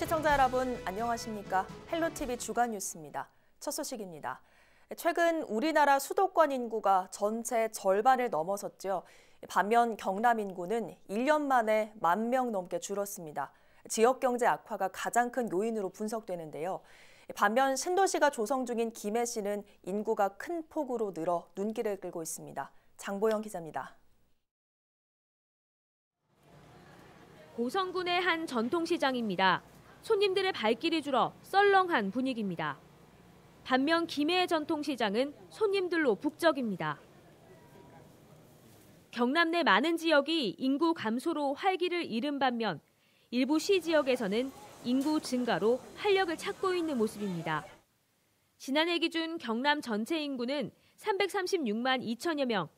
시청자 여러분 안녕하십니까? 헬로티비 주간 뉴스입니다. 첫 소식입니다. 최근 우리나라 수도권 인구가 전체 절반을 넘어섰죠. 반면 경남 인구는 1년 만에 10,000명 넘게 줄었습니다. 지역 경제 악화가 가장 큰 요인으로 분석되는데요. 반면 신도시가 조성 중인 김해시는 인구가 큰 폭으로 늘어 눈길을 끌고 있습니다. 장보영 기자입니다. 고성군의 한 전통시장입니다. 손님들의 발길이 줄어 썰렁한 분위기입니다. 반면 김해의 전통시장은 손님들로 북적입니다. 경남 내 많은 지역이 인구 감소로 활기를 잃은 반면 일부 시 지역에서는 인구 증가로 활력을 찾고 있는 모습입니다. 지난해 기준 경남 전체 인구는 336만 2천여 명,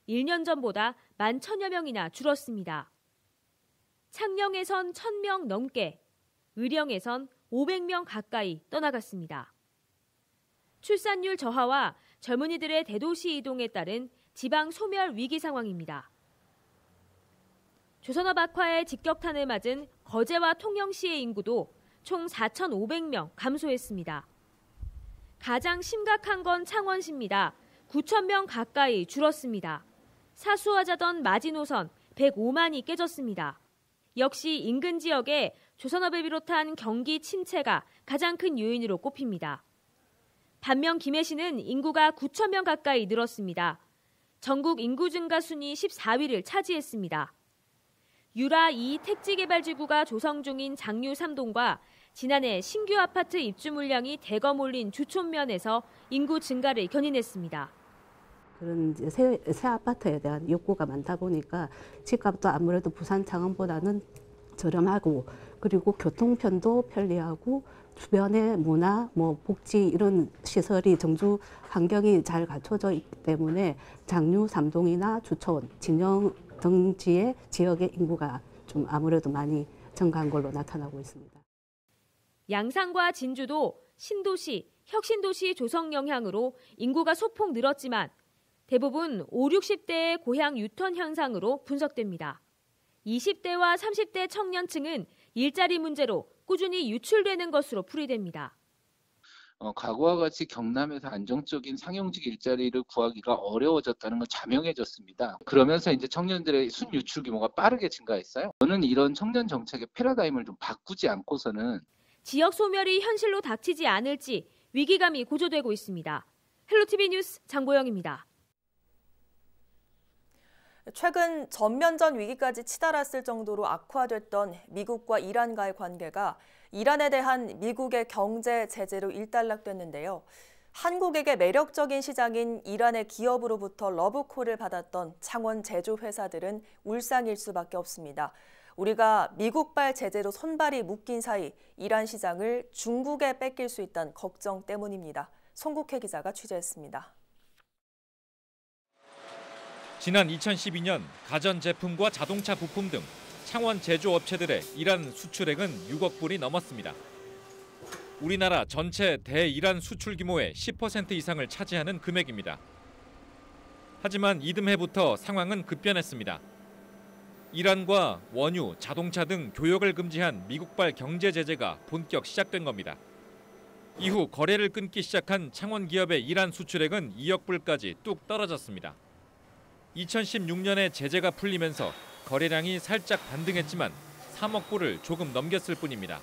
1년 전보다 11,000여 명이나 줄었습니다. 창녕에선 1,000명 넘게, 의령에선 500명 가까이 떠나갔습니다. 출산율 저하와 젊은이들의 대도시 이동에 따른 지방 소멸 위기 상황입니다. 조선업 악화에 직격탄을 맞은 거제와 통영시의 인구도 총 4,500명 감소했습니다. 가장 심각한 건 창원시입니다. 9,000명 가까이 줄었습니다. 사수하자던 마지노선 105만이 깨졌습니다. 역시 인근 지역에 조선업을 비롯한 경기 침체가 가장 큰 요인으로 꼽힙니다. 반면 김해시는 인구가 9,000명 가까이 늘었습니다. 전국 인구 증가 순위 14위를 차지했습니다. 유라 2 택지개발지구가 조성 중인 장류 3동과 지난해 신규 아파트 입주 물량이 대거 몰린 주촌면에서 인구 증가를 견인했습니다. 그런 새 아파트에 대한 욕구가 많다 보니까 집값도 아무래도 부산 창원보다는 저렴하고 그리고 교통편도 편리하고 주변에 문화, 복지 이런 시설이 정주 환경이 잘 갖춰져 있기 때문에 장류 3동이나 주촌, 진영 등지의 지역의 인구가 좀 아무래도 많이 증가한 걸로 나타나고 있습니다. 양산과 진주도 신도시, 혁신도시 조성 영향으로 인구가 소폭 늘었지만 대부분 5, 60대의 고향 유턴 현상으로 분석됩니다. 20대와 30대 청년층은 일자리 문제로 꾸준히 유출되는 것으로 풀이됩니다. 과거와 같이 경남에서 안정적인 상용직 일자리를 구하기가 어려워졌다는 건 자명해졌습니다. 그러면서 이제 청년들의 순유출 규모가 빠르게 증가했어요. 저는 이런 청년 정책의 패러다임을 좀 바꾸지 않고서는 지역 소멸이 현실로 닥치지 않을지 위기감이 고조되고 있습니다. 헬로티비 뉴스 장보영입니다. 최근 전면전 위기까지 치달았을 정도로 악화됐던 미국과 이란과의 관계가 이란에 대한 미국의 경제 제재로 일단락됐는데요. 한국에게 매력적인 시장인 이란의 기업으로부터 러브콜을 받았던 창원 제조회사들은 울상일 수밖에 없습니다. 우리가 미국발 제재로 손발이 묶인 사이 이란 시장을 중국에 뺏길 수 있다는 걱정 때문입니다. 송국회 기자가 취재했습니다. 지난 2012년 가전제품과 자동차 부품 등 창원 제조업체들의 이란 수출액은 6억 불이 넘었습니다. 우리나라 전체 대이란 수출 규모의 10% 이상을 차지하는 금액입니다. 하지만 이듬해부터 상황은 급변했습니다. 이란과 원유, 자동차 등 교역을 금지한 미국발 경제 제재가 본격 시작된 겁니다. 이후 거래를 끊기 시작한 창원 기업의 이란 수출액은 2억 불까지 뚝 떨어졌습니다. 2016년에 제재가 풀리면서 거래량이 살짝 반등했지만 3억 불을 조금 넘겼을 뿐입니다.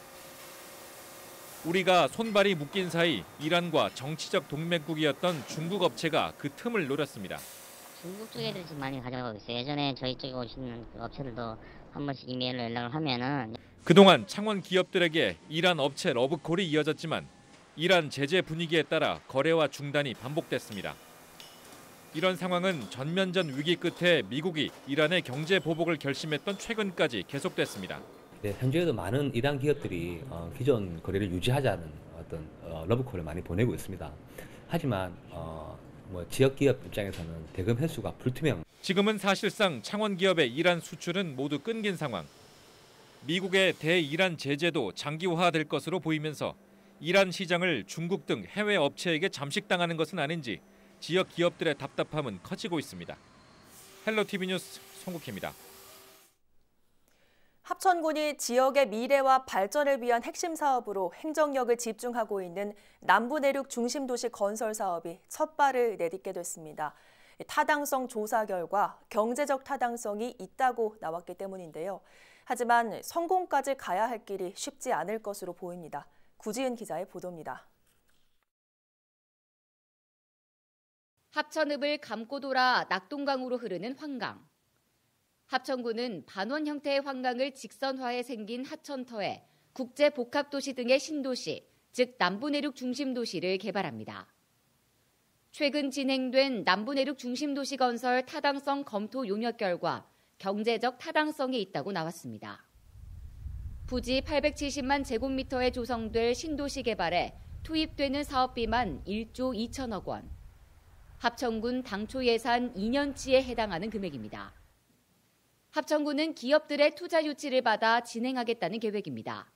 우리가 손발이 묶인 사이 이란과 정치적 동맹국이었던 중국 업체가 그 틈을 노렸습니다. 중국 쪽 애들이 좀 많이 가져가고 있어요. 예전에 저희 쪽에 오시는 그 업체들도 한 번씩 이메일로 연락을 하면은 그동안 창원 기업들에게 이란 업체 러브콜이 이어졌지만 이란 제재 분위기에 따라 거래와 중단이 반복됐습니다. 이런 상황은 전면전 위기 끝에 미국이 이란의 경제 보복을 결심했던 최근까지 계속됐습니다. 네, 현재도 많은 이란 기업들이 기존 거래를 유지하자는 어떤 러브콜을 많이 보내고 있습니다. 하지만 지역 기업 입장에서는 대금 횟수가 불투명. 지금은 사실상 창원 기업의 이란 수출은 모두 끊긴 상황. 미국의 대이란 제재도 장기화될 것으로 보이면서 이란 시장을 중국 등 해외 업체에게 잠식당하는 것은 아닌지 지역 기업들의 답답함은 커지고 있습니다. 헬로티비 뉴스 송국희입니다. 합천군이 지역의 미래와 발전을 위한 핵심 사업으로 행정력을 집중하고 있는 남부내륙 중심도시 건설 사업이 첫 발을 내딛게 됐습니다. 타당성 조사 결과 경제적 타당성이 있다고 나왔기 때문인데요. 하지만 성공까지 가야 할 길이 쉽지 않을 것으로 보입니다. 구지은 기자의 보도입니다. 합천읍을 감고 돌아 낙동강으로 흐르는 환강. 합천군은 반원 형태의 환강을 직선화해 생긴 하천터에 국제복합도시 등의 신도시, 즉 남부내륙 중심도시를 개발합니다. 최근 진행된 남부내륙 중심도시 건설 타당성 검토 용역 결과 경제적 타당성이 있다고 나왔습니다. 부지 870만 제곱미터에 조성될 신도시 개발에 투입되는 사업비만 1조 2천억 원. 합천군 당초 예산 2년치에 해당하는 금액입니다. 합천군은 기업들의 투자 유치를 받아 진행하겠다는 계획입니다.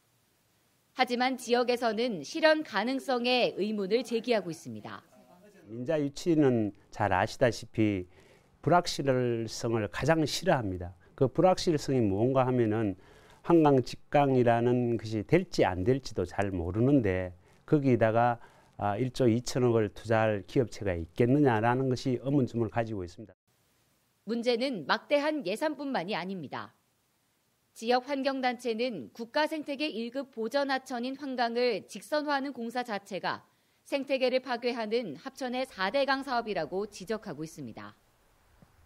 하지만 지역에서는 실현 가능성에 의문을 제기하고 있습니다. 민자 유치는 잘 아시다시피 불확실성을 가장 싫어합니다. 그 불확실성이 뭔가 하면은 한강 직강이라는 것이 될지 안 될지도 잘 모르는데 거기다가 1조 2천억을 투자할 기업체가 있겠느냐라는 것이 의문점을 가지고 있습니다. 문제는 막대한 예산뿐만이 아닙니다. 지역 환경단체는 국가생태계 1급 보전하천인 환강을 직선화하는 공사 자체가 생태계를 파괴하는 합천의 4대강 사업이라고 지적하고 있습니다.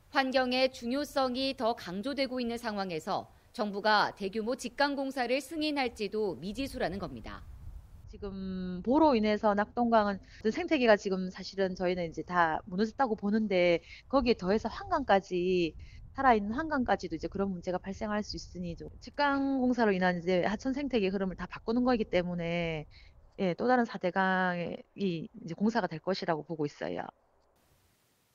환경의 중요성이 더 강조되고 있는 상황에서 정부가 대규모 직강 공사를 승인할지도 미지수라는 겁니다. 지금 보로 인해서 낙동강은 생태계가 지금 사실은 저희는 이제 다 무너졌다고 보는데 거기에 더해서 한강까지 살아있는 한강까지도 이제 그런 문제가 발생할 수 있으니 직강 공사로 인한 이제 하천 생태계 흐름을 다 바꾸는 거기 때문에 또 다른 4대강이 이제 공사가 될 것이라고 보고 있어요.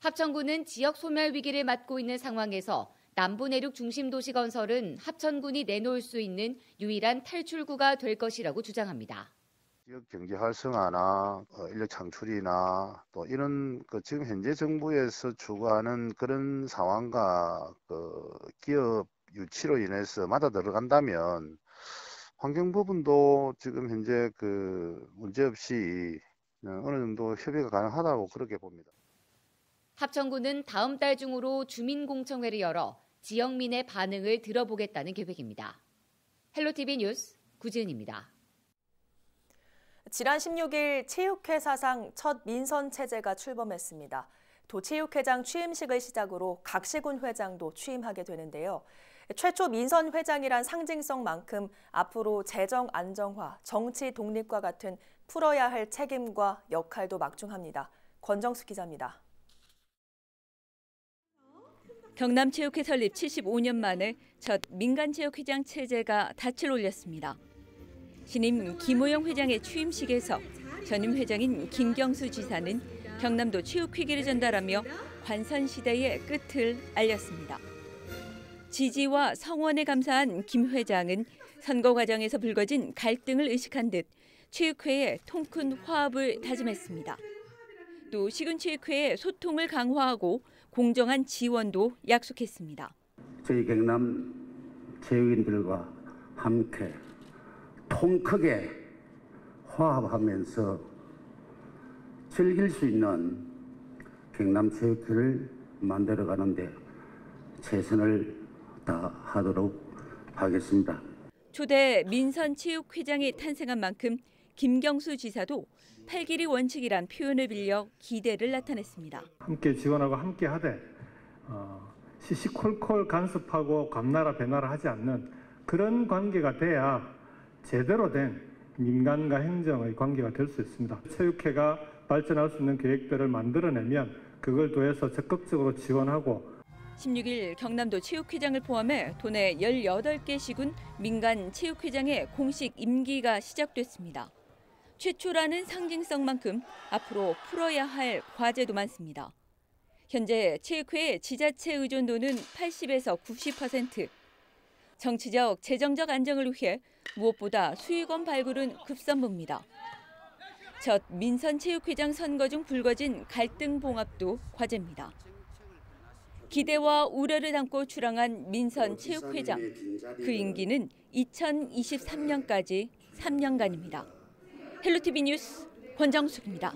합천군은 지역 소멸 위기를 맞고 있는 상황에서 남부내륙 중심도시 건설은 합천군이 내놓을 수 있는 유일한 탈출구가 될 것이라고 주장합니다. 지역 경제 활성화나 인력 창출이나 또 이런 지금 현재 정부에서 추구하는 그런 상황과 기업 유치로 인해서 맞아 들어간다면 환경 부분도 지금 현재 문제 없이 어느 정도 협의가 가능하다고 그렇게 봅니다. 합천군은 다음 달 중으로 주민공청회를 열어 지역민의 반응을 들어보겠다는 계획입니다. 헬로티비 뉴스 구지은입니다. 지난 16일 체육회 사상 첫 민선 체제가 출범했습니다. 도체육회장 취임식을 시작으로 각시군 회장도 취임하게 되는데요. 최초 민선 회장이란 상징성만큼 앞으로 재정 안정화, 정치 독립과 같은 풀어야 할 책임과 역할도 막중합니다. 권정수 기자입니다. 경남체육회 설립 75년 만에 첫 민간체육회장 체제가 닻을 올렸습니다. 신임 김호영 회장의 취임식에서 전임 회장인 김경수 지사는 경남도 체육회기를 전달하며 관선시대의 끝을 알렸습니다. 지지와 성원에 감사한 김 회장은 선거 과정에서 불거진 갈등을 의식한 듯 체육회에 통큰 화합을 다짐했습니다. 또 시군체육회의 소통을 강화하고 공정한 지원도 약속했습니다. 저희 경남 체육인들과 함께 통 크게 화합하면서 즐길 수 있는 경남체육회를 만들어가는데 최선을 다하도록 하겠습니다. 초대 민선체육회장이 탄생한 만큼 김경수 지사도 팔길이 원칙이란 표현을 빌려 기대를 나타냈습니다. 함께 지원하고 함께 하되 시시콜콜 간섭하고 감나라 배나라 하지 않는 그런 관계가 돼야 제대로 된 민간과 행정의 관계가 될 수 있습니다. 체육회가 발전할 수 있는 계획들을 만들어내면 그걸 더해서 적극적으로 지원하고 16일 경남도 체육회장을 포함해 도내 18개 시군 민간 체육회장의 공식 임기가 시작됐습니다. 최초라는 상징성만큼 앞으로 풀어야 할 과제도 많습니다. 현재 체육회의 지자체 의존도는 80에서 90%. 정치적, 재정적 안정을 위해 무엇보다 수익원 발굴은 급선무입니다. 첫 민선체육회장 선거 중 불거진 갈등 봉합도 과제입니다. 기대와 우려를 담고 출항한 민선 체육회장. 그 임기는 2023년까지 3년간입니다. 헬로티비 뉴스 권정숙입니다.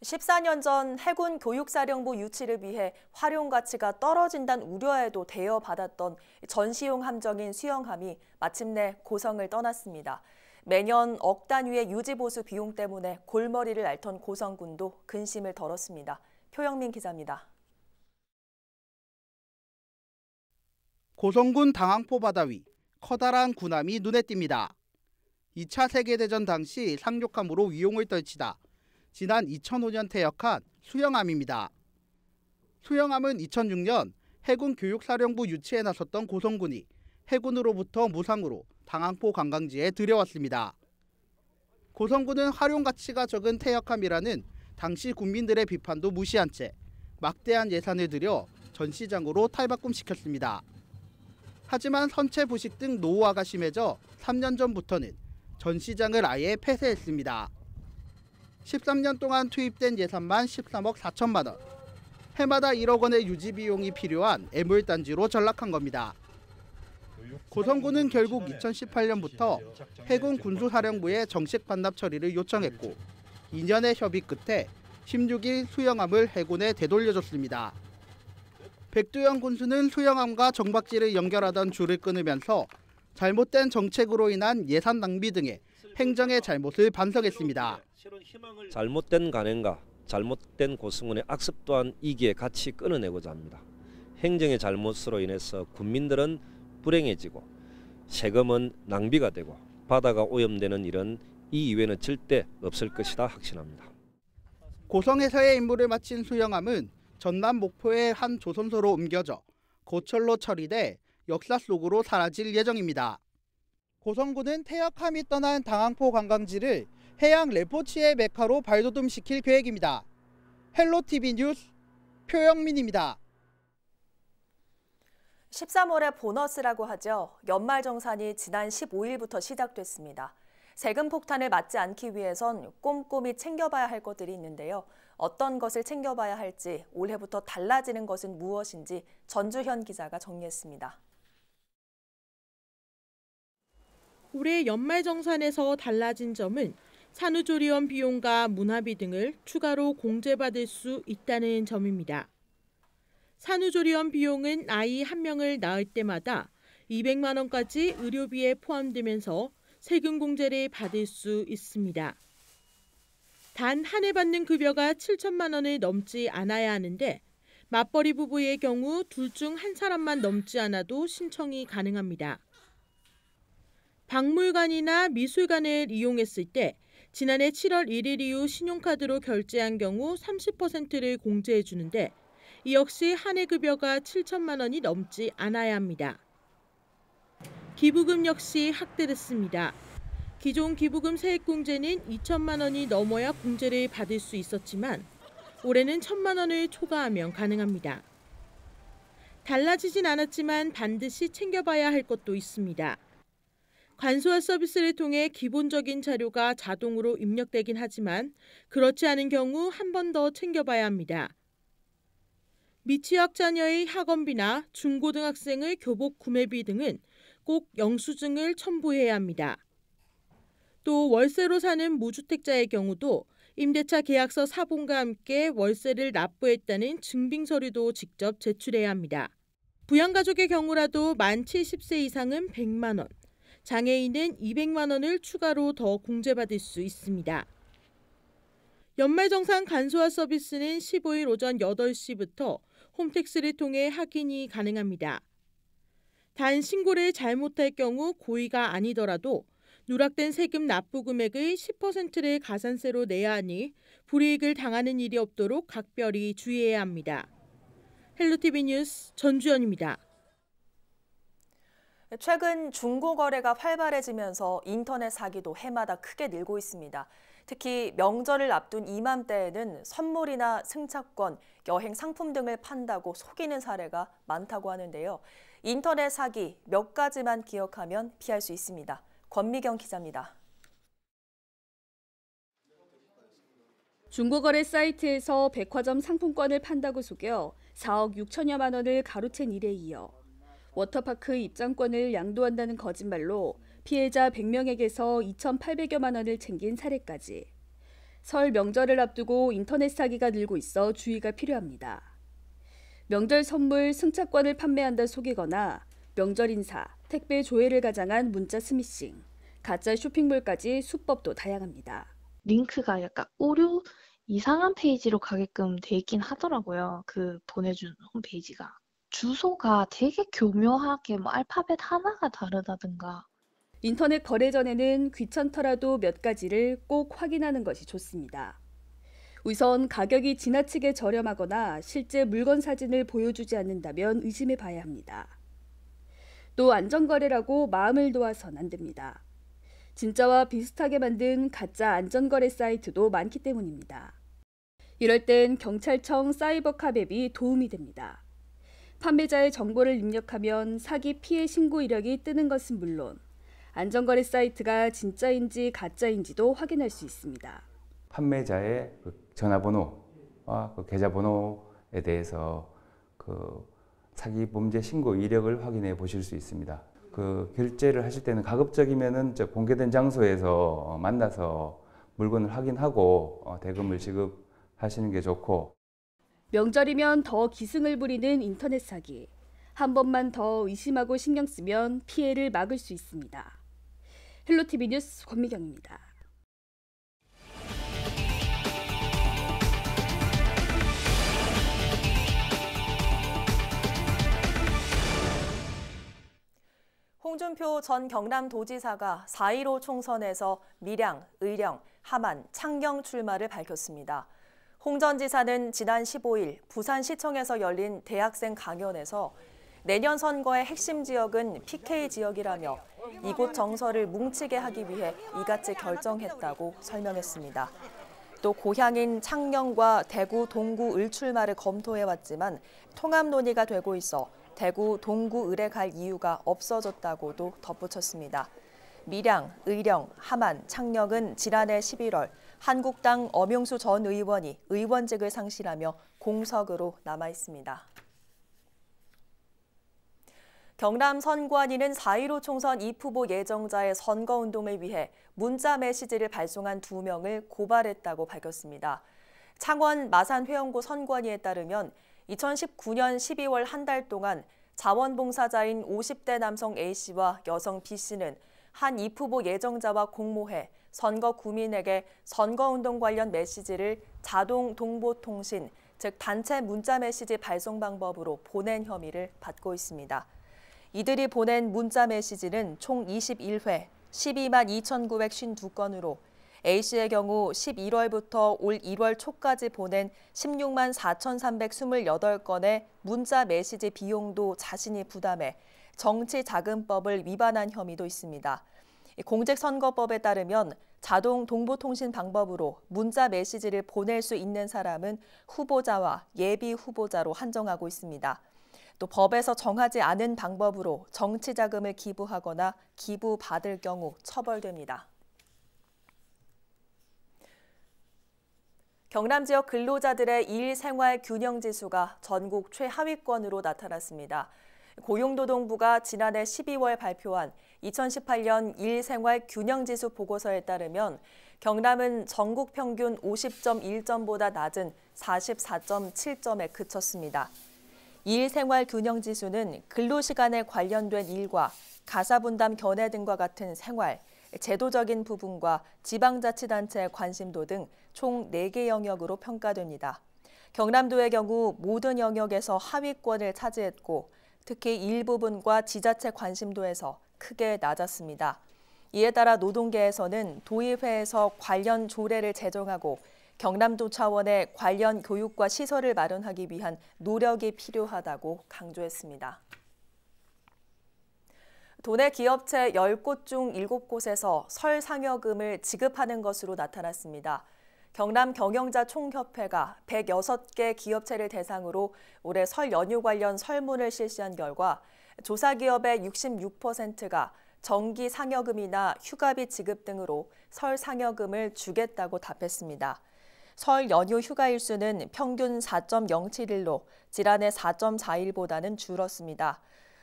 14년 전 해군 교육사령부 유치를 위해 활용 가치가 떨어진다는 우려에도 대여받았던 전시용 함정인 수영함이 마침내 고성을 떠났습니다. 매년 억 단위의 유지보수 비용 때문에 골머리를 앓던 고성군도 근심을 덜었습니다. 표영민 기자입니다. 고성군 당항포 바다 위 커다란 군함이 눈에 띕니다. 2차 세계대전 당시 상륙함으로 위용을 떨치다 지난 2005년 퇴역한 수영함입니다. 수영함은 2006년 해군 교육사령부 유치에 나섰던 고성군이 해군으로부터 무상으로 당항포 관광지에 들여왔습니다. 고성군은 활용 가치가 적은 퇴역함이라는 당시 국민들의 비판도 무시한 채 막대한 예산을 들여 전시장으로 탈바꿈시켰습니다. 하지만 선체 부식 등 노후화가 심해져 3년 전부터는 전시장을 아예 폐쇄했습니다. 13년 동안 투입된 예산만 13억 4천만 원. 해마다 1억 원의 유지 비용이 필요한 애물단지로 전락한 겁니다. 고성군은 결국 2018년부터 해군 군수사령부에 정식 반납 처리를 요청했고 2년의 협의 끝에 16일 수영함을 해군에 되돌려줬습니다. 백두영 군수는 수영함과 정박지를 연결하던 줄을 끊으면서 잘못된 정책으로 인한 예산 낭비 등의 행정의 잘못을 반성했습니다. 잘못된 관행과 잘못된 고성군의 악습 또한 이기에 같이 끊어내고자 합니다. 행정의 잘못으로 인해서 국민들은 불행해지고 세금은 낭비가 되고 바다가 오염되는 일은 이 이외에는 절대 없을 것이다 확신합니다. 고성에서의 임무를 마친 수영함은 전남 목포의 한 조선소로 옮겨져 고철로 처리돼 역사 속으로 사라질 예정입니다. 고성군은 퇴역함이 떠난 당항포 관광지를 해양 레포츠의 메카로 발돋움시킬 계획입니다. 헬로티비 뉴스 표영민입니다. 13월의 보너스라고 하죠. 연말정산이 지난 15일부터 시작됐습니다. 세금 폭탄을 맞지 않기 위해선 꼼꼼히 챙겨봐야 할 것들이 있는데요. 어떤 것을 챙겨봐야 할지, 올해부터 달라지는 것은 무엇인지 전주현 기자가 정리했습니다. 올해 연말정산에서 달라진 점은 산후조리원 비용과 문화비 등을 추가로 공제받을 수 있다는 점입니다. 산후조리원 비용은 아이 한 명을 낳을 때마다 200만 원까지 의료비에 포함되면서 세금 공제를 받을 수 있습니다. 단 한 해 받는 급여가 7천만 원을 넘지 않아야 하는데 맞벌이 부부의 경우 둘 중 한 사람만 넘지 않아도 신청이 가능합니다. 박물관이나 미술관을 이용했을 때 지난해 7월 1일 이후 신용카드로 결제한 경우 30%를 공제해 주는데 이 역시 한 해 급여가 7천만 원이 넘지 않아야 합니다. 기부금 역시 확대됐습니다. 기존 기부금 세액 공제는 2천만 원이 넘어야 공제를 받을 수 있었지만 올해는 1,000만 원을 초과하면 가능합니다. 달라지진 않았지만 반드시 챙겨봐야 할 것도 있습니다. 관소화 서비스를 통해 기본적인 자료가 자동으로 입력되긴 하지만 그렇지 않은 경우 한 번 더 챙겨봐야 합니다. 미취학 자녀의 학원비나 중고등학생의 교복 구매비 등은 꼭 영수증을 첨부해야 합니다. 또 월세로 사는 무주택자의 경우도 임대차 계약서 사본과 함께 월세를 납부했다는 증빙 서류도 직접 제출해야 합니다. 부양가족의 경우라도 만 70세 이상은 100만 원, 장애인은 200만 원을 추가로 더 공제받을 수 있습니다. 연말정산 간소화 서비스는 15일 오전 8시부터 홈택스를 통해 확인이 가능합니다. 단 신고를 잘못할 경우 고의가 아니더라도 누락된 세금 납부 금액의 10%를 가산세로 내야 하니 불이익을 당하는 일이 없도록 각별히 주의해야 합니다. 헬로티비 뉴스 전주현입니다. 최근 중고거래가 활발해지면서 인터넷 사기도 해마다 크게 늘고 있습니다. 특히 명절을 앞둔 이맘때에는 선물이나 승차권, 여행 상품 등을 판다고 속이는 사례가 많다고 하는데요. 인터넷 사기 몇 가지만 기억하면 피할 수 있습니다. 권미경 기자입니다. 중고거래 사이트에서 백화점 상품권을 판다고 속여 4억 6천여만 원을 가로챈 일에 이어 워터파크 입장권을 양도한다는 거짓말로 피해자 100명에게서 2,800여만 원을 챙긴 사례까지. 설 명절을 앞두고 인터넷 사기가 늘고 있어 주의가 필요합니다. 명절 선물 승차권을 판매한다 속이거나 명절 인사, 택배 조회를 가장한 문자 스미싱, 가짜 쇼핑몰까지 수법도 다양합니다. 링크가 약간 오류 이상한 페이지로 가게끔 돼 있긴 하더라고요. 그 보내준 홈페이지가. 주소가 되게 교묘하게 뭐 알파벳 하나가 다르다든가. 인터넷 거래 전에는 귀찮더라도 몇 가지를 꼭 확인하는 것이 좋습니다. 우선 가격이 지나치게 저렴하거나 실제 물건 사진을 보여주지 않는다면 의심해 봐야 합니다. 또 안전거래라고 마음을 놓아선 안 됩니다. 진짜와 비슷하게 만든 가짜 안전거래 사이트도 많기 때문입니다. 이럴 땐 경찰청 사이버캅 앱이 도움이 됩니다. 판매자의 정보를 입력하면 사기 피해 신고 이력이 뜨는 것은 물론 안전거래 사이트가 진짜인지 가짜인지도 확인할 수 있습니다. 판매자의 전화번호와 계좌번호에 대해서 사기 범죄 신고 이력을 확인해 보실 수 있습니다. 결제를 하실 때는 가급적이면은 공개된 장소에서 만나서 물건을 확인하고 대금을 지급하시는 게 좋고. 명절이면 더 기승을 부리는 인터넷 사기. 한 번만 더 의심하고 신경 쓰면 피해를 막을 수 있습니다. 헬로티비 뉴스 권미경입니다. 홍준표 전 경남도지사가 4.15 총선에서 밀양, 의령, 함안, 창녕 출마를 밝혔습니다. 홍 전 지사는 지난 15일 부산시청에서 열린 대학생 강연에서 내년 선거의 핵심 지역은 PK 지역이라며 이곳 정서를 뭉치게 하기 위해 이같이 결정했다고 설명했습니다. 또 고향인 창녕과 대구, 동구 을 출마를 검토해왔지만 통합 논의가 되고 있어 대구, 동구 을에 갈 이유가 없어졌다고도 덧붙였습니다. 밀양, 의령, 함안, 창녕은 지난해 11월 한국당 엄용수 전 의원이 의원직을 상실하며 공석으로 남아있습니다. 경남 선관위는 4.15 총선 입후보 예정자의 선거운동을 위해 문자 메시지를 발송한 2명을 고발했다고 밝혔습니다. 창원 마산회원고 선관위에 따르면 2019년 12월 한 달 동안 자원봉사자인 50대 남성 A씨와 여성 B씨는 한 입후보 예정자와 공모해 선거 구민에게 선거운동 관련 메시지를 자동 동보통신, 즉 단체 문자 메시지 발송 방법으로 보낸 혐의를 받고 있습니다. 이들이 보낸 문자 메시지는 총 21회, 12만 2,952건으로 A씨의 경우 11월부터 올 1월 초까지 보낸 16만 4,328건의 문자 메시지 비용도 자신이 부담해 정치자금법을 위반한 혐의도 있습니다. 공직선거법에 따르면 자동 동보통신 방법으로 문자 메시지를 보낼 수 있는 사람은 후보자와 예비 후보자로 한정하고 있습니다. 또 법에서 정하지 않은 방법으로 정치자금을 기부하거나 기부받을 경우 처벌됩니다. 경남 지역 근로자들의 일생활 균형 지수가 전국 최하위권으로 나타났습니다. 고용노동부가 지난해 12월 발표한 2018년 일생활 균형 지수 보고서에 따르면 경남은 전국 평균 50.1점보다 낮은 44.7점에 그쳤습니다. 일생활 균형 지수는 근로시간에 관련된 일과 가사분담 견해 등과 같은 생활, 제도적인 부분과 지방자치단체의 관심도 등 총 4개 영역으로 평가됩니다. 경남도의 경우 모든 영역에서 하위권을 차지했고 특히 일부분과 지자체 관심도에서 크게 낮았습니다. 이에 따라 노동계에서는 도의회에서 관련 조례를 제정하고 경남도 차원의 관련 교육과 시설을 마련하기 위한 노력이 필요하다고 강조했습니다. 도내 기업체 10곳 중 7곳에서 설 상여금을 지급하는 것으로 나타났습니다. 경남 경영자 총협회가 106개 기업체를 대상으로 올해 설 연휴 관련 설문을 실시한 결과 조사 기업의 66%가 정기 상여금이나 휴가비 지급 등으로 설 상여금을 주겠다고 답했습니다. 설 연휴 휴가일수는 평균 4.07일로 지난해 4.4일보다는 줄었습니다.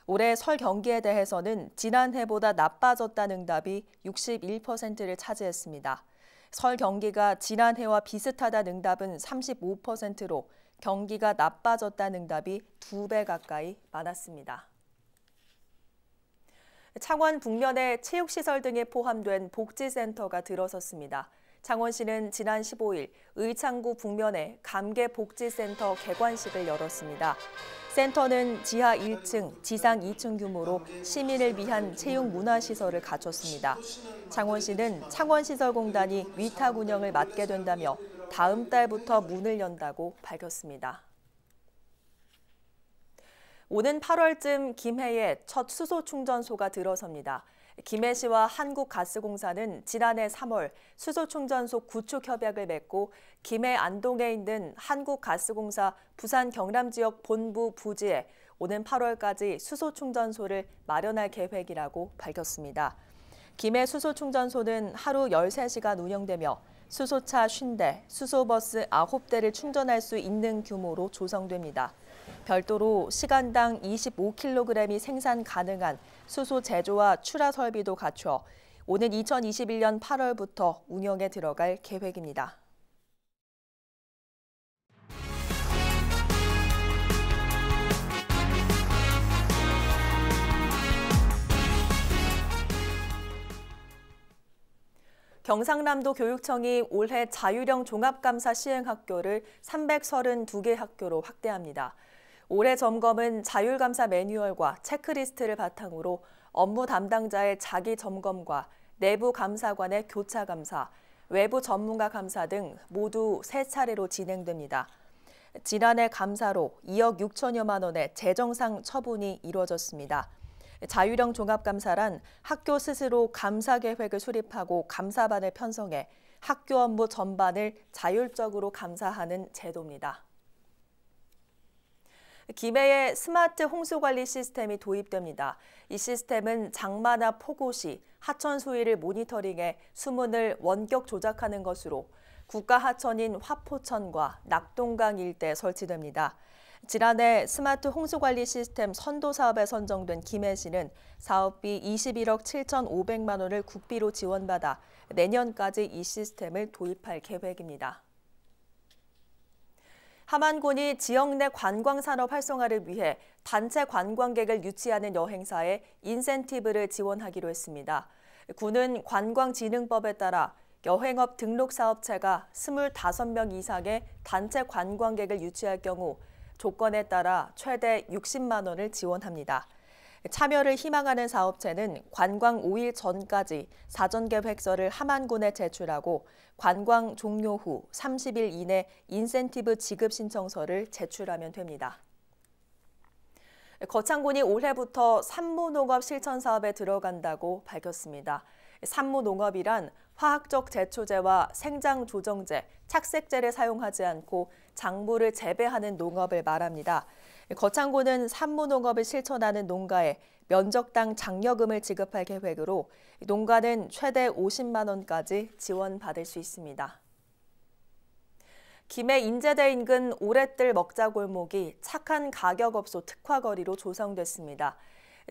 올해 설 경기에 대해서는 지난해보다 나빠졌다는 응답이 61%를 차지했습니다. 설 경기가 지난해와 비슷하다는 응답은 35%로 경기가 나빠졌다는 응답이 2배 가까이 많았습니다. 창원 북면에 체육시설 등이 포함된 복지센터가 들어섰습니다. 창원시는 지난 15일 의창구 북면에 감개복지센터 개관식을 열었습니다. 센터는 지하 1층, 지상 2층 규모로 시민을 위한 체육문화시설을 갖췄습니다. 창원시는 창원시설공단이 위탁 운영을 맡게 된다며 다음 달부터 문을 연다고 밝혔습니다. 오는 8월쯤 김해에 첫 수소 충전소가 들어섭니다. 김해시와 한국가스공사는 지난해 3월 수소 충전소 구축 협약을 맺고 김해 안동에 있는 한국가스공사 부산 경남지역 본부 부지에 오는 8월까지 수소 충전소를 마련할 계획이라고 밝혔습니다. 김해 수소 충전소는 하루 13시간 운영되며 수소차 50대, 수소버스 9대를 충전할 수 있는 규모로 조성됩니다. 별도로 시간당 25kg이 생산 가능한 수소 제조와 출하 설비도 갖춰 오는 2021년 8월부터 운영에 들어갈 계획입니다. 경상남도 교육청이 올해 자율형 종합감사 시행학교를 332개 학교로 확대합니다. 올해 점검은 자율감사 매뉴얼과 체크리스트를 바탕으로 업무 담당자의 자기 점검과 내부 감사관의 교차 감사, 외부 전문가 감사 등 모두 3차례로 진행됩니다. 지난해 감사로 2억 6천여만 원의 재정상 처분이 이루어졌습니다. 자율형 종합감사란 학교 스스로 감사 계획을 수립하고 감사반을 편성해 학교 업무 전반을 자율적으로 감사하는 제도입니다. 김해에 스마트 홍수관리 시스템이 도입됩니다. 이 시스템은 장마나 폭우 시 하천 수위를 모니터링해 수문을 원격 조작하는 것으로 국가 하천인 화포천과 낙동강 일대에 설치됩니다. 지난해 스마트 홍수관리 시스템 선도 사업에 선정된 김해시는 사업비 21억 7,500만 원을 국비로 지원받아 내년까지 이 시스템을 도입할 계획입니다. 함안군이 지역 내 관광산업 활성화를 위해 단체 관광객을 유치하는 여행사에 인센티브를 지원하기로 했습니다. 군은 관광진흥법에 따라 여행업 등록사업체가 25명 이상의 단체 관광객을 유치할 경우 조건에 따라 최대 60만 원을 지원합니다. 참여를 희망하는 사업체는 관광 5일 전까지 사전계획서를 함안군에 제출하고 관광 종료 후 30일 이내 인센티브 지급 신청서를 제출하면 됩니다. 거창군이 올해부터 산무농업 실천 사업에 들어간다고 밝혔습니다. 산무농업이란 화학적 제초제와 생장조정제, 착색제를 사용하지 않고 작물을 재배하는 농업을 말합니다. 거창군은 산무농업을 실천하는 농가에 면적당 장려금을 지급할 계획으로 농가는 최대 50만 원까지 지원받을 수 있습니다. 김해 인제대 인근 오랫들 먹자골목이 착한 가격업소 특화거리로 조성됐습니다.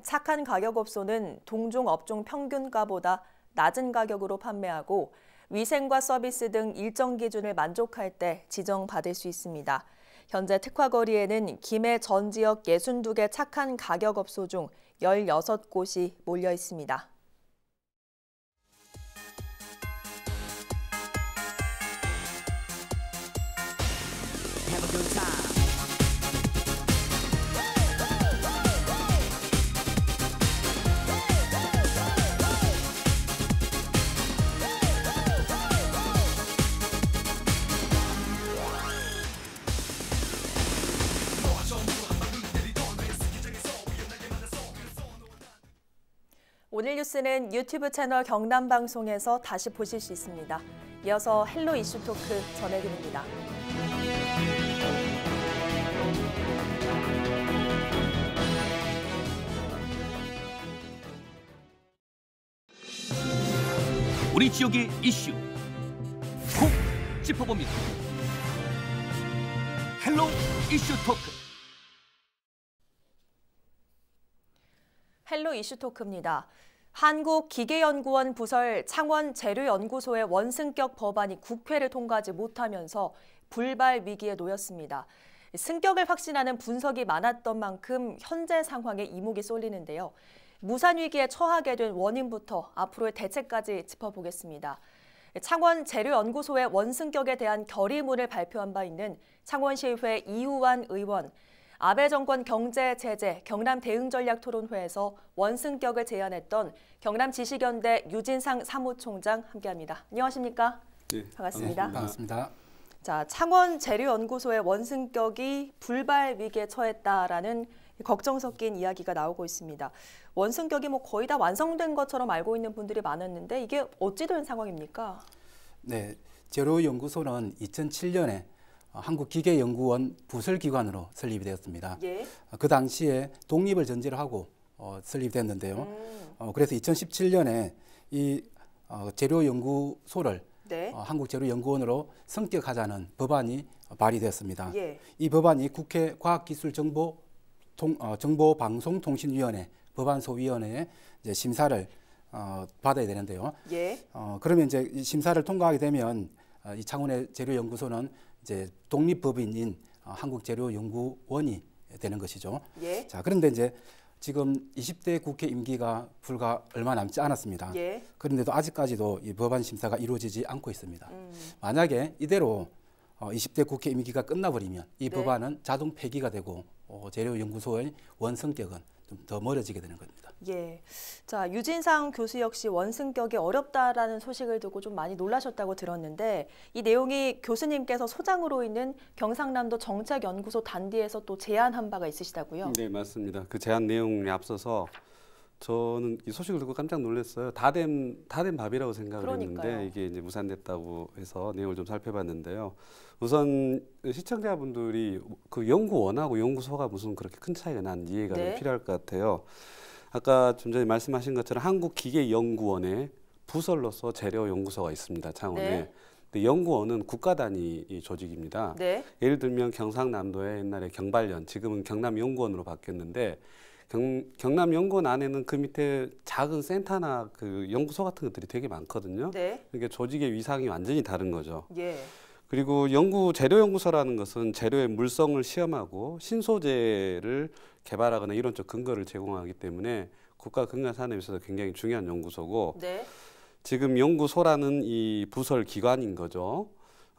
착한 가격업소는 동종 업종 평균가보다 낮은 가격으로 판매하고 위생과 서비스 등 일정 기준을 만족할 때 지정받을 수 있습니다. 현재 특화거리에는 김해 전 지역 62개 착한 가격업소 중 16곳이 몰려 있습니다. 오늘 뉴스는 유튜브 채널 경남방송에서 다시 보실 수 있습니다. 이어서 헬로 이슈 토크 전해드립니다. 우리 지역의 이슈 콕 짚어봅니다. 헬로 이슈 토크. 헬로 이슈 토크입니다. 한국기계연구원 부설 창원재료연구소의 원승격 법안이 국회를 통과하지 못하면서 불발 위기에 놓였습니다. 승격을 확신하는 분석이 많았던 만큼 현재 상황에 이목이 쏠리는데요. 무산 위기에 처하게 된 원인부터 앞으로의 대책까지 짚어보겠습니다. 창원재료연구소의 원승격에 대한 결의문을 발표한 바 있는 창원시의회 이우환 의원, 아베 정권 경제 제재 경남 대응전략토론회에서 원승격을 제안했던 경남지식연대 유진상 사무총장 함께합니다. 안녕하십니까? 네, 반갑습니다. 반갑습니다. 자, 창원재료연구소의 원승격이 불발 위기에 처했다라는 걱정 섞인 이야기가 나오고 있습니다. 원승격이 거의 다 완성된 것처럼 알고 있는 분들이 많았는데 이게 어찌 된 상황입니까? 네, 재료연구소는 2007년에 한국기계연구원 부설기관으로 설립이 되었습니다. 예. 그 당시에 독립을 전제로 하고 설립됐는데요. 그래서 2017년에 이 재료연구소를 네. 한국재료연구원으로 성격하자는 법안이 발의되었습니다. 예. 이 법안이 국회 과학기술정보방송통신위원회 법안소위원회에 이제 심사를 받아야 되는데요. 예. 그러면 이제 이 심사를 통과하게 되면 이 창원의 재료연구소는 이제 독립법인인 한국재료연구원이 되는 것이죠. 예. 자, 그런데 이제 지금 20대 국회 임기가 불과 얼마 남지 않았습니다. 예. 그런데도 아직까지도 이 법안 심사가 이루어지지 않고 있습니다. 만약에 이대로 20대 국회 임기가 끝나버리면 이 네. 법안은 자동 폐기가 되고 재료연구소의 원성격은 좀 더 멀어지게 되는 겁니다. 예. 자, 유진상 교수 역시 원승격이 어렵다라는 소식을 듣고 좀 많이 놀라셨다고 들었는데 이 내용이 교수님께서 소장으로 있는 경상남도 정책연구소 단디에서 또 제안한 바가 있으시다고요? 네, 맞습니다. 그 제안 내용에 앞서서 저는 이 소식을 듣고 깜짝 놀랐어요. 다 된 밥이라고 생각을 그러니까요. 했는데 이게 이제 무산됐다고 해서 내용을 좀 살펴봤는데요. 우선 시청자분들이 그 연구원하고 연구소가 무슨 그렇게 큰 차이가 난 이해가 네. 필요할 것 같아요. 아까 좀 전에 말씀하신 것처럼 한국기계연구원의 부설로서 재료연구소가 있습니다. 창원에. 네. 근데 연구원은 국가 단위 조직입니다. 네. 예를 들면 경상남도의 옛날에 경발연, 지금은 경남연구원으로 바뀌었는데 경남연구원 안에는 그 밑에 작은 센터나 그 연구소 같은 것들이 되게 많거든요. 네. 이게 조직의 위상이 완전히 다른 거죠. 예. 그리고 재료연구소라는 것은 재료의 물성을 시험하고 신소재를 개발하거나 이론적 근거를 제공하기 때문에 국가 근간 산업에 있어서 굉장히 중요한 연구소고 네. 지금 연구소라는 이 부설 기관인 거죠.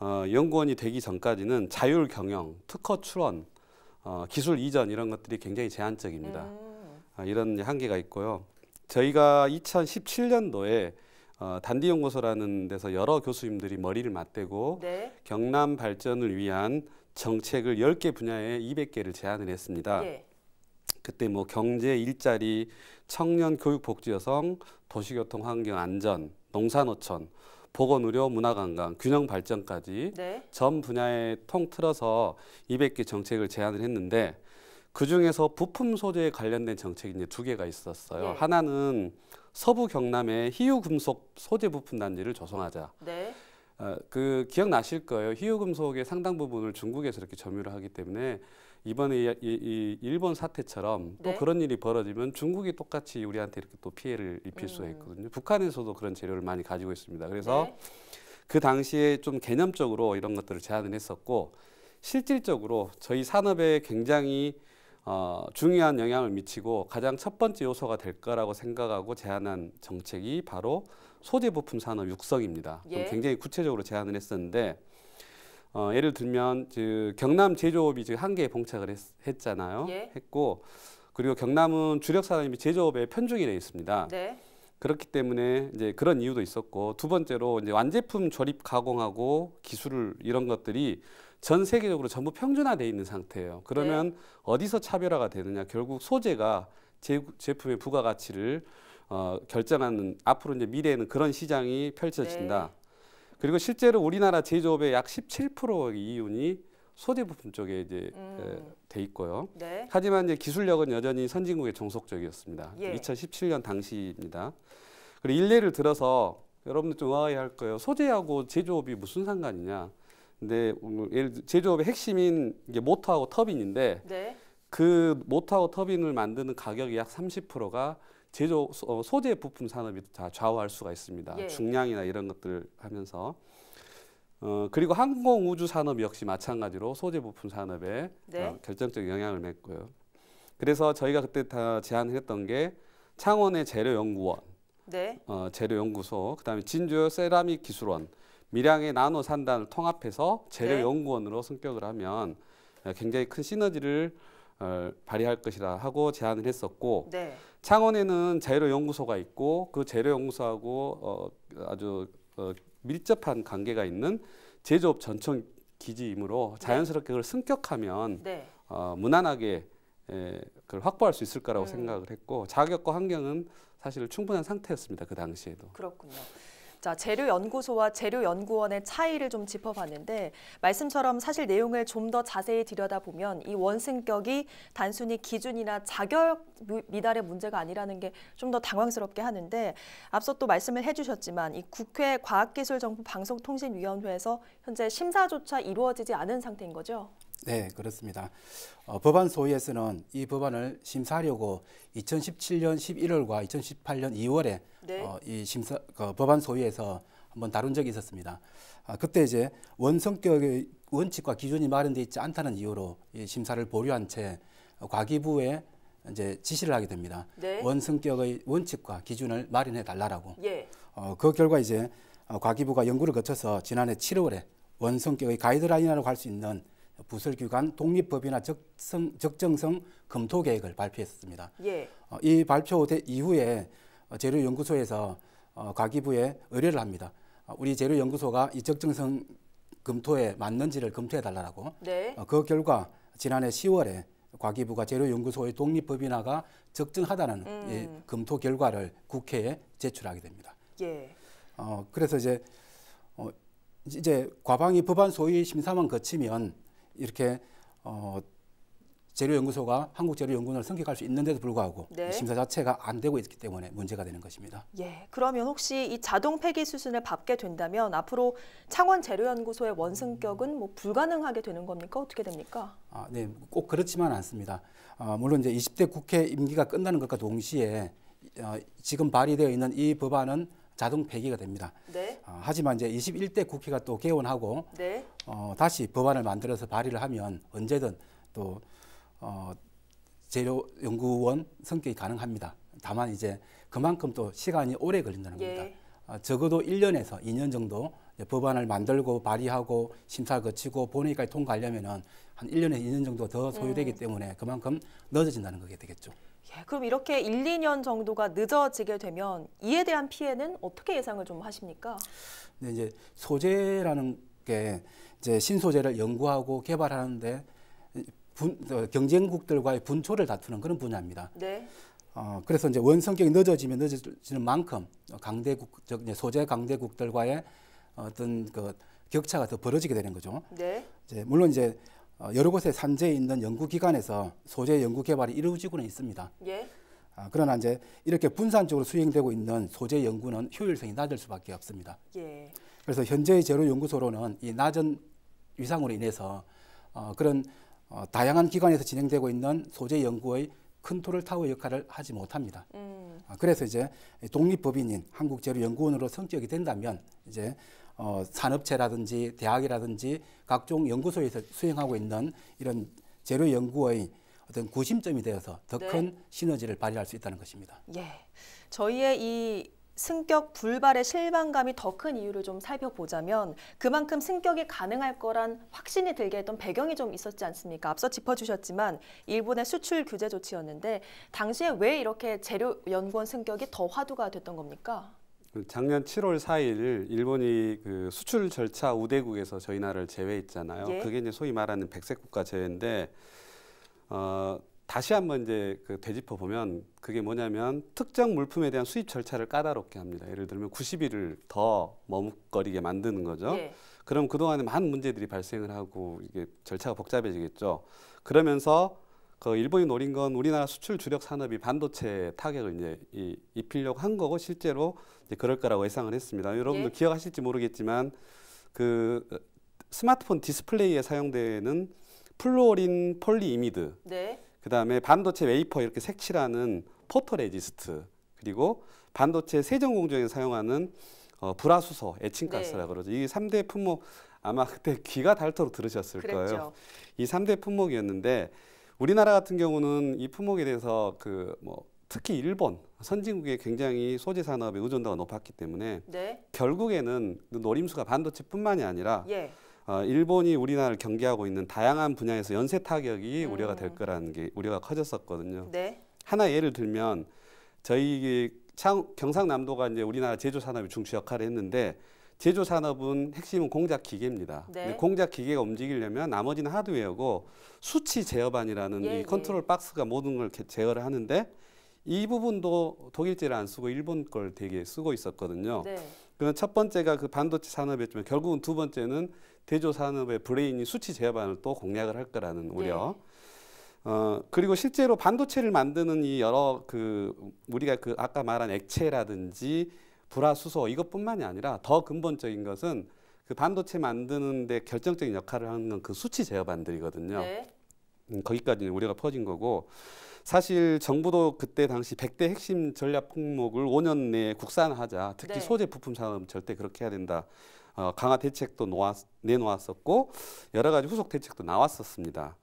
연구원이 되기 전까지는 자율 경영, 특허 출원, 기술 이전 이런 것들이 굉장히 제한적입니다. 이런 한계가 있고요. 저희가 2017년도에 단디연구소라는 데서 여러 교수님들이 머리를 맞대고 네. 경남 발전을 위한 정책을 10개 분야에 200개를 제안을 했습니다. 예. 그때 뭐 경제, 일자리, 청년 교육 복지 여성, 도시교통 환경 안전, 농산어촌, 보건의료, 문화관광, 균형 발전까지 네. 전 분야에 통틀어서 200개 정책을 제안을 했는데 그중에서 부품 소재에 관련된 정책이 이제 2개가 있었어요. 예. 하나는 서부 경남에 희유금속 소재 부품 단지를 조성하자. 네. 그 기억나실 거예요. 희유금속의 상당 부분을 중국에서 이렇게 점유를 하기 때문에 이번에 이 일본 사태처럼 또 네. 그런 일이 벌어지면 중국이 똑같이 우리한테 이렇게 또 피해를 입힐 수가 있거든요. 북한에서도 그런 재료를 많이 가지고 있습니다. 그래서 네. 그 당시에 좀 개념적으로 이런 것들을 제안을 했었고 실질적으로 저희 산업에 굉장히 중요한 영향을 미치고 가장 첫 번째 요소가 될 거라고 생각하고 제안한 정책이 바로 소재 부품 산업 육성입니다. 예. 굉장히 구체적으로 제안을 했었는데 예를 들면 경남 제조업이 지금 한계에 봉착을 했잖아요. 예. 했고 그리고 경남은 주력 산업이 제조업에 편중이 되어 있습니다. 네. 그렇기 때문에 이제 그런 이유도 있었고 두 번째로 이제 완제품 조립 가공하고 기술 이런 것들이 전 세계적으로 전부 평준화되어 있는 상태예요. 그러면 어디서 차별화가 되느냐? 결국 소재가 제품의 부가가치를 결정하는 앞으로 이제 미래에는 그런 시장이 펼쳐진다. 네. 그리고 실제로 우리나라 제조업의 약 17%의 이윤이 소재 부품 쪽에 이제 돼 있고요. 네. 하지만 이제 기술력은 여전히 선진국의 종속적이었습니다. 예. 2017년 당시입니다. 그리고 일례를 들어서 여러분들 좀 의아해할 거예요. 소재하고 제조업이 무슨 상관이냐? 근데 예를 들어 제조업의 핵심인 이게 모터하고 터빈인데 네. 그 모터하고 터빈을 만드는 가격이 약 30%가 소재 부품 산업이 다 좌우할 수가 있습니다. 예. 중량이나 이런 것들 하면서 그리고 항공우주 산업 역시 마찬가지로 소재 부품 산업에 네. 결정적 영향을 맺고요. 그래서 저희가 그때 다 제안했던 게 창원의 재료연구원, 네. 재료연구소, 그다음에 진주 세라믹 기술원, 밀양의 나노 산단을 통합해서 재료연구원으로 승격을 하면 굉장히 큰 시너지를 발휘할 것이다 하고 제안을 했었고 네. 창원에는 재료연구소가 있고 그 재료연구소하고 아주 밀접한 관계가 있는 제조업 전청 기지이므로 자연스럽게 그걸 승격하면 네. 무난하게 그걸 확보할 수 있을 거라고 생각을 했고 자격과 환경은 사실 충분한 상태였습니다. 그 당시에도. 그렇군요. 자, 재료연구소와 재료연구원의 차이를 좀 짚어봤는데 말씀처럼 사실 내용을 좀 더 자세히 들여다보면 이 원승격이 단순히 기준이나 자격 미달의 문제가 아니라는 게 좀 더 당황스럽게 하는데 앞서 또 말씀을 해주셨지만 이 국회 과학기술정보방송통신위원회에서 현재 심사조차 이루어지지 않은 상태인 거죠? 네, 그렇습니다. 법안 소위에서는 이 법안을 심사하려고 2017년 11월과 2018년 2월에 네. 이 법안 소위에서 한번 다룬 적이 있었습니다. 그때 이제 원성격의 원칙과 기준이 마련되어 있지 않다는 이유로 이 심사를 보류한 채 과기부에 이제 지시를 하게 됩니다. 네. 원성격의 원칙과 기준을 마련해 달라라고. 예. 그 결과 이제 과기부가 연구를 거쳐서 지난해 7월에 원성격의 가이드라인이라고 할 수 있는 부설기관 독립법이나 적정성 검토 계획을 발표했습니다. 예. 이 발표 이후에 재료연구소에서 과기부에 의뢰를 합니다. 우리 재료연구소가 이 적정성 검토에 맞는지를 검토해 달라고. 네. 그 결과 지난해 10월에 과기부가 재료연구소의 독립법인화가 적정하다는 이 검토 결과를 국회에 제출하게 됩니다. 예. 그래서 이제 과방위 법안 소위 심사만 거치면 이렇게 재료연구소가 한국재료연구원을 승격할 수 있는데도 불구하고 네. 심사 자체가 안 되고 있기 때문에 문제가 되는 것입니다. 예, 그러면 혹시 이 자동 폐기 수준을 밟게 된다면 앞으로 창원 재료연구소의 원승격은 뭐 불가능하게 되는 겁니까? 어떻게 됩니까? 네, 꼭 그렇지만 않습니다. 물론 이제 20대 국회 임기가 끝나는 것과 동시에 지금 발의되어 있는 이 법안은 자동 폐기가 됩니다. 네. 하지만 이제 21대 국회가 또 개원하고 네. 다시 법안을 만들어서 발의를 하면 언제든 또 재료연구원 성격이 가능합니다. 다만 이제 그만큼 또 시간이 오래 걸린다는 겁니다. 적어도 1년에서 2년 정도 법안을 만들고 발의하고 심사를 거치고 본회의까지 통과하려면 한 1년에서 2년 정도 더 소요되기 때문에 그만큼 늦어진다는 거게 되겠죠. 예, 그럼 이렇게 1, 2년 정도가 늦어지게 되면 이에 대한 피해는 어떻게 예상을 좀 하십니까? 네, 이제 소재라는 게 이제 신소재를 연구하고 개발하는데 경쟁국들과의 분초를 다투는 그런 분야입니다. 네. 그래서 이제 원성격이 늦어지면 늦어지는 만큼 소재 강대국들과의 어떤 그 격차가 더 벌어지게 되는 거죠. 네. 물론 이제 여러 곳에 산재해 있는 연구기관에서 소재 연구 개발이 이루어지고는 있습니다. 예. 그러나 이제 이렇게 분산적으로 수행되고 있는 소재 연구는 효율성이 낮을 수밖에 없습니다. 예. 그래서 현재의 재료연구소로는 이 낮은 위상으로 인해서 그런 다양한 기관에서 진행되고 있는 소재 연구의 컨트롤 타워 역할을 하지 못합니다. 그래서 이제 독립법인인 한국재료연구원으로 성격이 된다면 이제 산업체라든지 대학이라든지 각종 연구소에서 수행하고 있는 이런 재료 연구의 어떤 구심점이 되어서 더 큰 시너지를 발휘할 수 있다는 것입니다. 예, 저희의 이 승격 불발의 실망감이 더 큰 이유를 좀 살펴보자면 그만큼 승격이 가능할 거란 확신이 들게 했던 배경이 좀 있었지 않습니까? 앞서 짚어주셨지만 일본의 수출 규제 조치였는데 당시에 왜 이렇게 재료연구원 승격이 더 화두가 됐던 겁니까? 작년 7월 4일 일본이 그 수출 절차 우대국에서 저희 나라를 제외했잖아요. 예. 그게 이제 소위 말하는 백색 국가 제외인데 다시 한번 이제 그 되짚어 보면 그게 뭐냐면 특정 물품에 대한 수입 절차를 까다롭게 합니다. 예를 들면 90일을 더 머뭇거리게 만드는 거죠. 예. 그럼 그동안에 많은 문제들이 발생을 하고 이게 절차가 복잡해지겠죠. 그러면서 그 일본이 노린 건 우리나라 수출 주력 산업이 반도체 타격을 이제 입히려고 한 거고 실제로 이제 그럴 거라고 예상을 했습니다. 여러분들 기억하실지 모르겠지만 그 스마트폰 디스플레이에 사용되는 플루오린 폴리이미드, 네. 그다음에 반도체 웨이퍼 이렇게 색칠하는 포토레지스트, 그리고 반도체 세정 공정에 사용하는 불화수소, 에칭가스라 그러죠. 이 3대 품목 아마 그때 귀가 닳도록 들으셨을 거예요. 이 3대 품목이었는데 우리나라 같은 경우는 이 품목에 대해서 특히 일본 선진국의 굉장히 소재 산업의 의존도가 높았기 때문에 결국에는 노림수가 반도체뿐만이 아니라 일본이 우리나라를 경계하고 있는 다양한 분야에서 연쇄 타격이 우려가 될 거라는 게 우려가 커졌었거든요. 하나 예를 들면 저희 경상남도가 이제 우리나라 제조 산업의 중추 역할을 했는데 제조 산업은 핵심은 공작 기계입니다. 공작 기계가 움직이려면 나머지는 하드웨어고 수치 제어반이라는 이 컨트롤 박스가 모든 걸 제어를 하는데 이 부분도 독일제를 안 쓰고 일본 걸 되게 쓰고 있었거든요. 그건 첫 번째가 그 반도체 산업이었지만 결국은 두 번째는 대조 산업의 브레인이 수치 제어반을 또 공략을 할 거라는 우려. 그리고 실제로 반도체를 만드는 이 여러 우리가 아까 말한 액체라든지 불화수소 이것뿐만이 아니라 더 근본적인 것은 그 반도체 만드는 데 결정적인 역할을 하는 건 그 수치 제어반들이거든요. 거기까지 우려가 퍼진 거고 사실 정부도 그때 당시 100대 핵심 전략 품목을 5년 내에 국산화하자. 특히 소재 부품 산업은 절대 그렇게 해야 된다. 강화 대책도 내놓았었고 여러 가지 후속 대책도 나왔었습니다.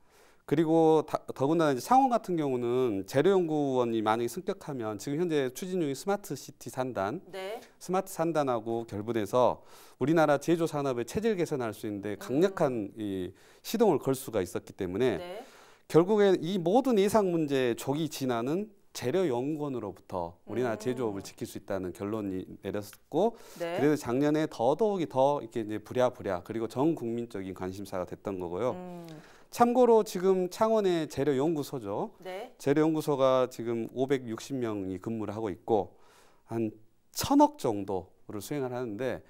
그리고 더군다나 이제 창원 같은 경우는 재료연구원이 만약에 승격하면 지금 현재 추진 중인 스마트시티 3단, 스마트 3단하고 결부돼서 우리나라 제조 산업의 체질 개선할 수 있는데 강력한 이 시동을 걸 수가 있었기 때문에 결국에 이 모든 예상 문제의 조기 진화는 재료연구원으로부터 우리나라 제조업을 지킬 수 있다는 결론이 내렸고 그래서 작년에 더더욱이 더 이렇게 이제 부랴부랴 그리고 전 국민적인 관심사가 됐던 거고요. 참고로 지금 창원의 재료연구소죠. 재료연구소가 지금 560명이 근무를 하고 있고 한 1,000억 정도를 수행을 하는데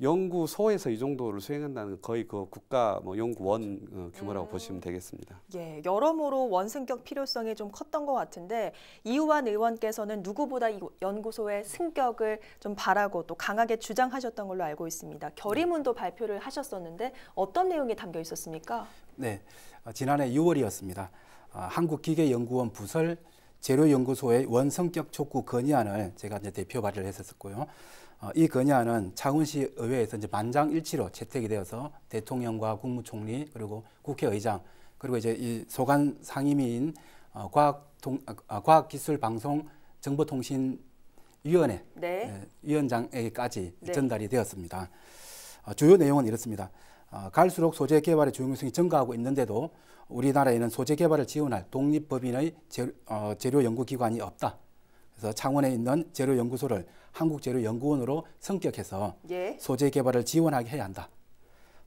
연구소에서 이 정도를 수행한다는 거의 그 국가 연구원 규모라고 보시면 되겠습니다. 여러모로 원승격 필요성이 좀 컸던 것 같은데 이우환 의원께서는 누구보다 이 연구소의 승격을 좀 바라고 또 강하게 주장하셨던 걸로 알고 있습니다. 결의문도 발표를 하셨었는데 어떤 내용이 담겨 있었습니까? 네, 지난해 6월이었습니다. 한국기계연구원 부설 재료연구소의 원성격 촉구 건의안을 제가 이제 대표 발의를 했었고요. 이 건의안은 창원시 의회에서 이제 만장일치로 채택이 되어서 대통령과 국무총리 그리고 국회의장 그리고 이제 이 소관 상임위인 과학기술방송정보통신위원회 위원장에게까지 전달이 되었습니다. 주요 내용은 이렇습니다. 갈수록 소재 개발의 중요성이 증가하고 있는데도 우리나라에는 소재 개발을 지원할 독립법인의 재료연구기관이 없다. 그래서 창원에 있는 재료연구소를 한국재료연구원으로 성격해서 소재 개발을 지원하게 해야 한다.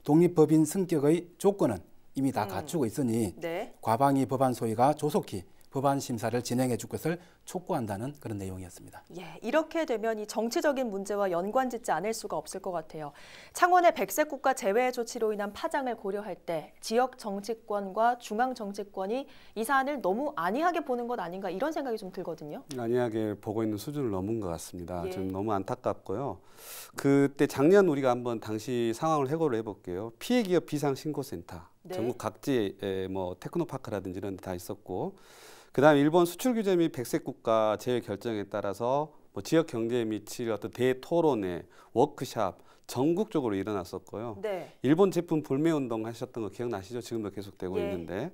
독립법인 성격의 조건은 이미 다 갖추고 있으니 과방위 법안 소위가 조속히 법안 심사를 진행해 줄 것을 촉구한다는 그런 내용이었습니다. 이렇게 되면 이 정치적인 문제와 연관짓지 않을 수가 없을 것 같아요. 창원의 백색 국가 재외 조치로 인한 파장을 고려할 때 지역 정치권과 중앙 정치권이 이 사안을 너무 안이하게 보는 것 아닌가 이런 생각이 좀 들거든요. 안이하게 보고 있는 수준을 넘은 것 같습니다. 좀 너무 안타깝고요. 그때 작년 우리가 한번 당시 상황을 해고를 해볼게요. 피해 기업 비상 신고센터 전국 각지에 테크노파크라든지 이런 데 다 있었고 그다음에 일본 수출 규제 및 백색 국가 제외 결정에 따라서 지역 경제에 미칠 어떤 대토론회, 워크샵 전국적으로 일어났었고요. 일본 제품 불매 운동 하셨던 거 기억나시죠? 지금도 계속되고 있는데.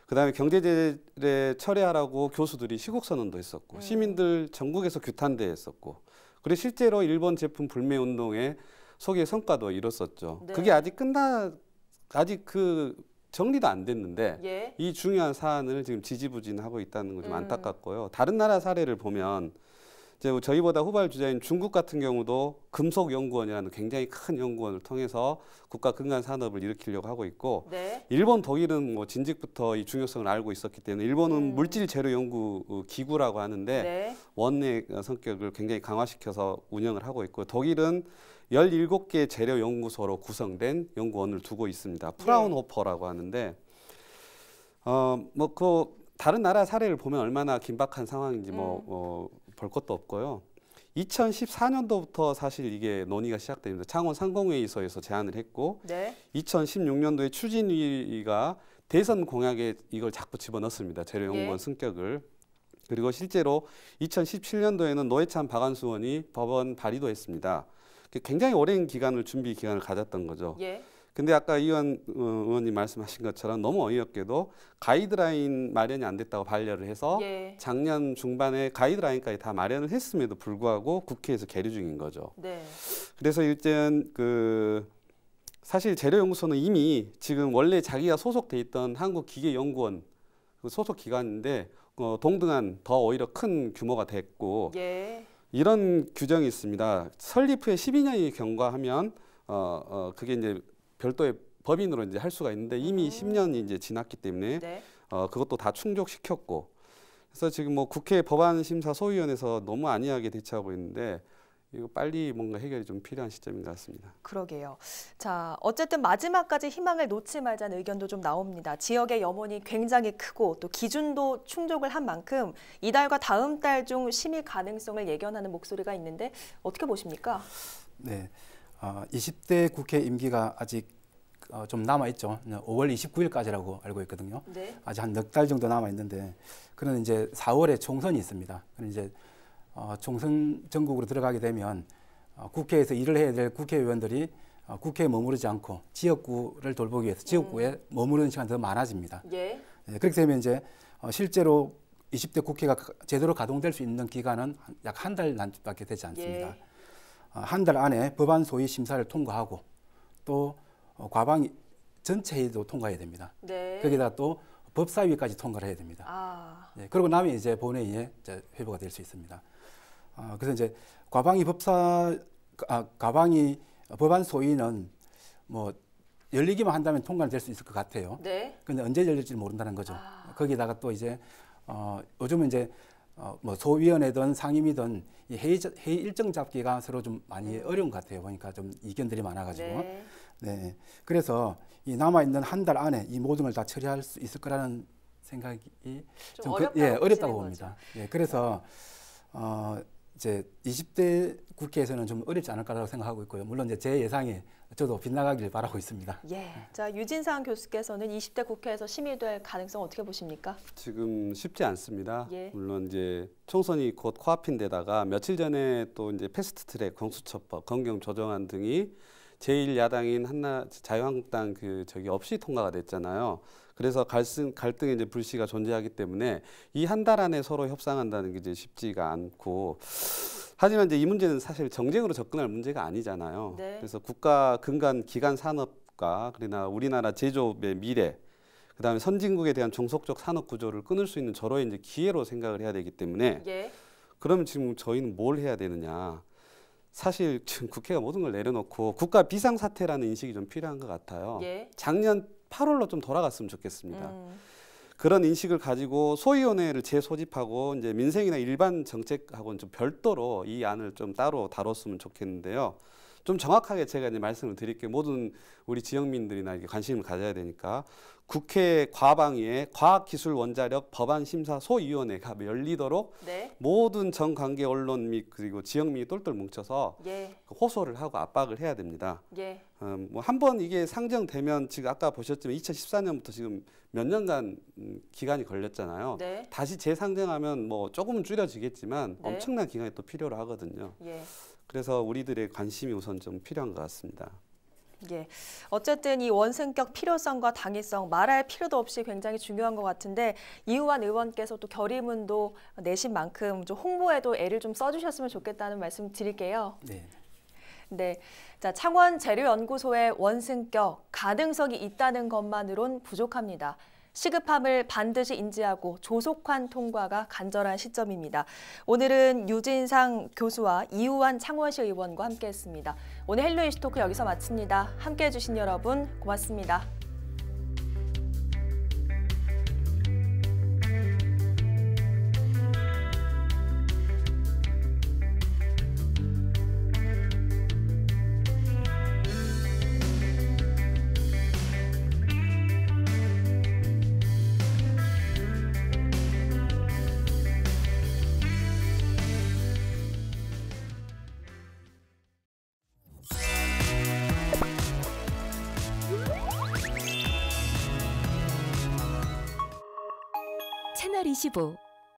그다음에 경제제재 철회하라고 교수들이 시국 선언도 했었고 시민들 전국에서 규탄대 했었고 그리고 실제로 일본 제품 불매 운동의 소기의 성과도 이뤘었죠. 그게 아직 정리도 안 됐는데 이 중요한 사안을 지금 지지부진하고 있다는 건 좀 안타깝고요. 다른 나라 사례를 보면 이제 저희보다 후발주자인 중국 같은 경우도 금속연구원이라는 굉장히 큰 연구원을 통해서 국가 근간 산업을 일으키려고 하고 있고 일본, 독일은 진즉부터 이 중요성을 알고 있었기 때문에 일본은 물질 재료 연구 기구라고 하는데 원내 성격을 굉장히 강화시켜서 운영을 하고 있고 독일은 17개 재료 연구소로 구성된 연구원을 두고 있습니다. 프라운호퍼라고 하는데 다른 나라 사례를 보면 얼마나 긴박한 상황인지 볼 것도 없고요. 2014년도부터 사실 이게 논의가 시작됩니다. 창원 상공회의소에서 제안을 했고 네. 2016년도에 추진위가 대선 공약에 이걸 자꾸 집어넣습니다. 재료연구원 예. 승격을. 그리고 실제로 2017년도에는 노회찬 박완수 의원이 법원 발의도 했습니다. 굉장히 오랜 기간을 준비 기간을 가졌던 거죠. 예. 근데 아까 의원님 말씀하신 것처럼 너무 어이없게도 가이드라인 마련이 안 됐다고 반려를 해서 예. 작년 중반에 가이드라인까지 다 마련을 했음에도 불구하고 국회에서 계류 중인 거죠. 네. 그래서 일단 사실 재료연구소는 이미 지금 원래 자기가 소속돼 있던 한국기계연구원 소속 기관인데 동등한 더 오히려 큰 규모가 됐고 예. 이런 규정이 있습니다. 설립 후에 12년이 경과하면 그게 이제 별도의 법인으로 이제 할 수가 있는데 이미 10년이 이제 지났기 때문에 네. 그것도 다 충족시켰고 그래서 지금 뭐 국회 법안심사소위원회에서 너무 안이하게 대처하고 있는데 이거 빨리 뭔가 해결이 좀 필요한 시점인 것 같습니다. 그러게요. 자, 어쨌든 마지막까지 희망을 놓지 말자는 의견도 좀 나옵니다. 지역의 염원이 굉장히 크고 또 기준도 충족을 한 만큼 이달과 다음 달 중 심의 가능성을 예견하는 목소리가 있는데 어떻게 보십니까? 네, 20대 국회 임기가 아직 좀 남아 있죠. 5월 29일까지라고 알고 있거든요. 네. 아직 한 넉 달 정도 남아 있는데, 그는 이제 4월에 총선이 있습니다. 그럼 이제 총선 전국으로 들어가게 되면 국회에서 일을 해야 될 국회의원들이 국회에 머무르지 않고 지역구를 돌보기 위해서 지역구에 머무르는 시간이 더 많아집니다. 예. 네, 그렇게 되면 이제 실제로 20대 국회가 제대로 가동될 수 있는 기간은 약 한 달 남짓밖에 되지 않습니다. 예. 한 달 안에 법안 소위 심사를 통과하고 또 과방위 전체 회의도 통과해야 됩니다. 네. 거기다 또 법사위까지 통과를 해야 됩니다. 아. 네, 그러고 나면 이제 본회의에 이제 회부가 될 수 있습니다. 그래서 이제 과방위 법안 소위는 뭐 열리기만 한다면 통과는 될 수 있을 것 같아요. 네. 근데 언제 열릴지 모른다는 거죠. 거기다가 또 이제 요즘은 이제 뭐 소위원회든 상임위든 이 회의 일정 잡기가 서로 좀 많이 어려운 것 같아요. 보니까 좀 이견들이 많아가지고. 네. 네. 그래서 이 남아 있는 한 달 안에 이 모든 걸 다 처리할 수 있을 거라는 생각이 좀 어렵다고 어렵다고 봅니다. 예, 그래서 이제 20대 국회에서는 좀 어렵지 않을까라고 생각하고 있고요. 물론 이제 제 예상에 저도 빗나가길 바라고 있습니다. 예. 자, 유진상 교수께서는 20대 국회에서 심의될 가능성 어떻게 보십니까? 지금 쉽지 않습니다. 예. 물론 이제 총선이 곧 코앞인 데다가 며칠 전에 또 이제 패스트트랙 공수처법, 검경 조정안 등이 제1야당인 자유한국당 없이 통과가 됐잖아요. 그래서 갈등의 이제 불씨가 존재하기 때문에 이 한 달 안에 서로 협상한다는 게 이제 쉽지가 않고, 하지만 이제 이 문제는 사실 정쟁으로 접근할 문제가 아니잖아요. 네. 그래서 국가 근간 기간 산업과 그러나 우리나라 제조업의 미래, 그다음에 선진국에 대한 종속적 산업 구조를 끊을 수 있는 절호의 이제 기회로 생각을 해야 되기 때문에 예. 그러면 지금 저희는 뭘 해야 되느냐? 사실 지금 국회가 모든 걸 내려놓고 국가 비상사태라는 인식이 좀 필요한 것 같아요. 예. 작년 8월로 좀 돌아갔으면 좋겠습니다. 그런 인식을 가지고 소위원회를 재소집하고 이제 민생이나 일반 정책하고는 좀 별도로 이 안을 좀 따로 다뤘으면 좋겠는데요. 좀 정확하게 제가 이제 말씀을 드릴게요. 모든 우리 지역민들이나 이렇게 관심을 가져야 되니까 국회 과방위에 과학기술원자력 법안심사소위원회가 열리도록 네. 모든 정관계 언론 및 그리고 지역민이 똘똘 뭉쳐서 예. 호소를 하고 압박을 해야 됩니다. 예. 뭐 한번 이게 상정되면 지금 아까 보셨지만 2014년부터 지금 몇 년간 기간이 걸렸잖아요. 네. 다시 재상정하면 뭐 조금은 줄여지겠지만 네. 엄청난 기간이 또 필요로 하거든요. 예. 그래서 우리들의 관심이 우선 좀 필요한 것 같습니다. 예. 어쨌든 이 원승격 필요성과 당위성 말할 필요도 없이 굉장히 중요한 것 같은데 이우환 의원께서 또 결의문도 내신 만큼 좀 홍보에도 애를 좀 써주셨으면 좋겠다는 말씀 드릴게요. 네. 네. 자, 창원 재료연구소의 원승격 가능성이 있다는 것만으론 부족합니다. 시급함을 반드시 인지하고 조속한 통과가 간절한 시점입니다. 오늘은 유진상 교수와 이우환 창원시 의원과 함께했습니다. 오늘 헬로 이슈토크 여기서 마칩니다. 함께해 주신 여러분 고맙습니다. 2825